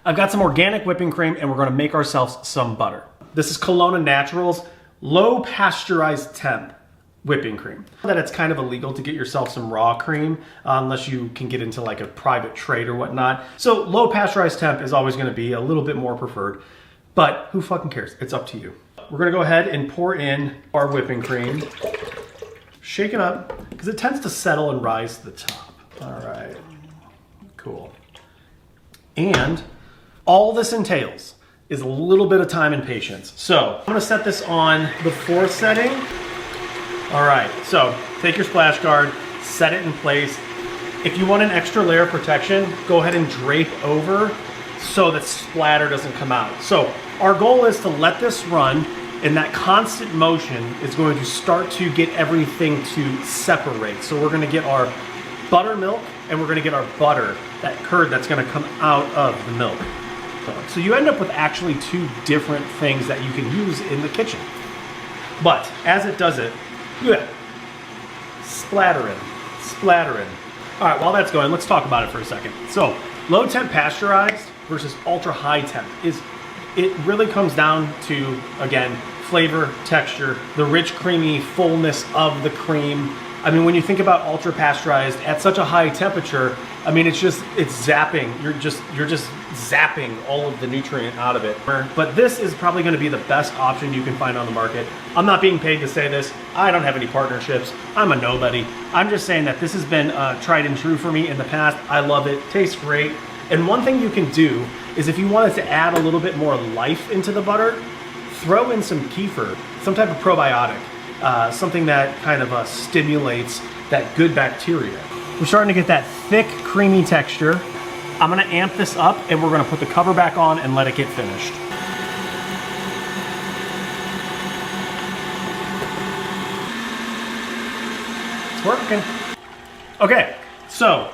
I've got some organic whipping cream and we're gonna make ourselves some butter. This is Kalona Natural's low pasteurized temp whipping cream. That it's kind of illegal to get yourself some raw cream unless you can get into like a private trade or whatnot. So low pasteurized temp is always gonna be a little bit more preferred, but who fucking cares? It's up to you. We're gonna go ahead and pour in our whipping cream. Shake it up, because it tends to settle and rise to the top. All right, cool. And all this entails is a little bit of time and patience. So I'm gonna set this on the 4th setting. All right, so take your splash guard, set it in place. If you want an extra layer of protection, go ahead and drape over so that splatter doesn't come out. So our goal is to let this run, and that constant motion is going to start to get everything to separate. So we're gonna get our buttermilk and we're gonna get our butter, that curd that's gonna come out of the milk. So you end up with actually 2 different things that you can use in the kitchen. But as it does it, yeah, splattering. All right, while that's going, let's talk about it for a second. So low temp pasteurized versus ultra high temp it really comes down to, again, flavor, texture, the rich, creamy fullness of the cream. I mean, when you think about ultra pasteurized at such a high temperature, I mean, it's zapping. You're just zapping all of the nutrient out of it. But this is probably gonna be the best option you can find on the market. I'm not being paid to say this. I don't have any partnerships. I'm a nobody. I'm just saying that this has been tried and true for me in the past. I love it, tastes great. And one thing you can do is if you wanted to add a little bit more life into the butter, throw in some kefir, some type of probiotic, something that kind of stimulates that good bacteria. We're starting to get that thick, creamy texture. I'm gonna amp this up and we're gonna put the cover back on and let it get finished. It's working. Okay, so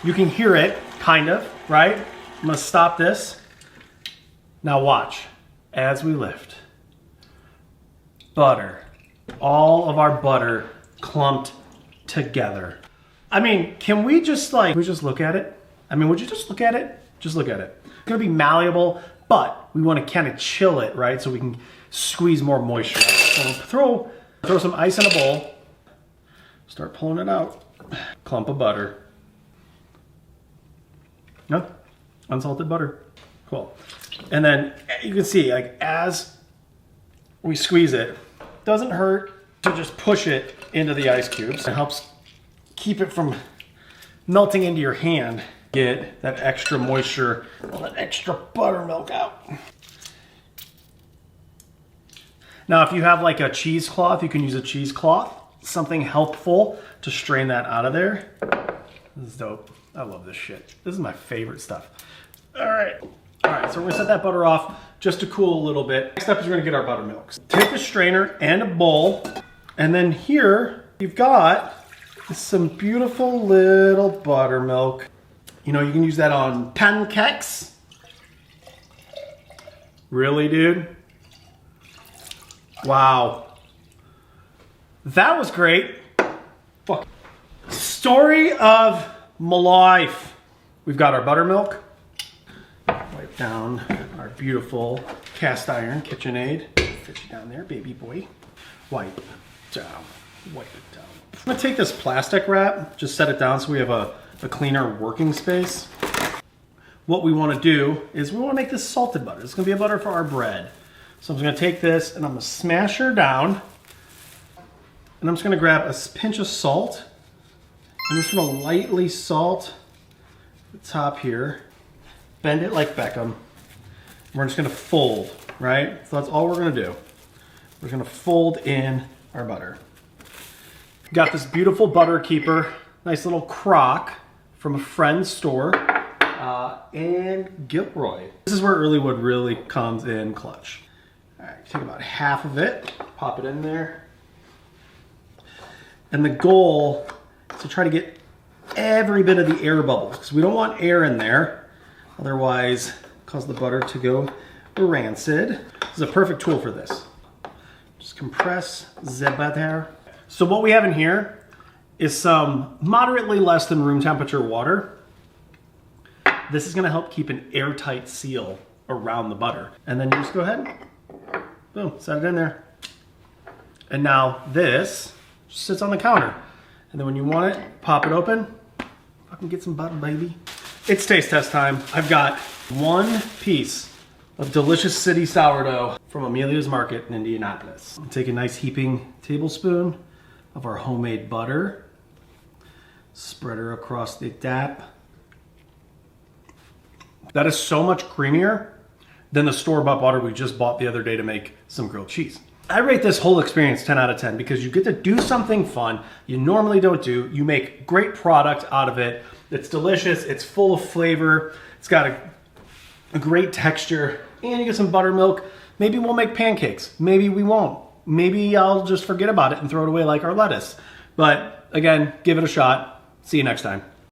you can hear it, kind of, right? I'm gonna stop this. Now watch, as we lift. Butter. All of our butter clumped together. I mean, can we just look at it? I mean, would you just look at it? Just look at it. It's gonna be malleable, but we wanna kind of chill it, right? So we can squeeze more moisture out. So throw some ice in a bowl. Start pulling it out. Clump of butter. No, unsalted butter. Cool. And then you can see, like, as we squeeze it, doesn't hurt to just push it into the ice cubes. It helps keep it from melting into your hand. Get that extra moisture, all that extra buttermilk out. Now, if you have like a cheesecloth, you can use a cheesecloth, something helpful to strain that out of there. This is dope. I love this shit. This is my favorite stuff. All right, so we're gonna set that butter off just to cool a little bit. Next up is we're gonna get our buttermilk. Take a strainer and a bowl, and then here you've got some beautiful little buttermilk. You know, you can use that on pancakes. Really, dude? Wow. That was great. Fuck. Story of my life. We've got our buttermilk. Wipe down our beautiful cast iron KitchenAid. Fit you down there, baby boy. Wipe down. Wipe it down. I'm gonna take this plastic wrap, just set it down so we have a cleaner working space. What we wanna do is we wanna make this salted butter. It's gonna be a butter for our bread. So I'm just gonna take this and I'm gonna smash her down. And I'm just gonna grab a pinch of salt. I'm just gonna lightly salt the top here. Bend it like Beckham. We're just gonna fold, right? So that's all we're gonna do. We're gonna fold in our butter. Got this beautiful butter keeper, nice little crock from a friend's store in Gilroy. This is where Earlywood really comes in clutch. All right, take about half of it, pop it in there. And the goal is to try to get every bit of the air bubbles, because we don't want air in there, otherwise cause the butter to go rancid. This is a perfect tool for this. Just compress the butter. So what we have in here is some moderately less than room temperature water. This is gonna help keep an airtight seal around the butter. And then you just go ahead, boom, set it in there. And now this just sits on the counter. And then when you want it, pop it open, fucking get some butter, baby. It's taste test time. I've got 1 piece of delicious city sourdough from Amelia's Market in Indianapolis. Take a nice heaping tablespoon of our homemade butter, spread her across the dap. That is so much creamier than the store-bought butter we just bought the other day to make some grilled cheese. I rate this whole experience 10 out of 10 because you get to do something fun you normally don't do. You make great product out of it. It's delicious, it's full of flavor, it's got a great texture, and you get some buttermilk. Maybe we'll make pancakes, maybe we won't. Maybe I'll just forget about it and throw it away like our lettuce. But again, give it a shot. See you next time.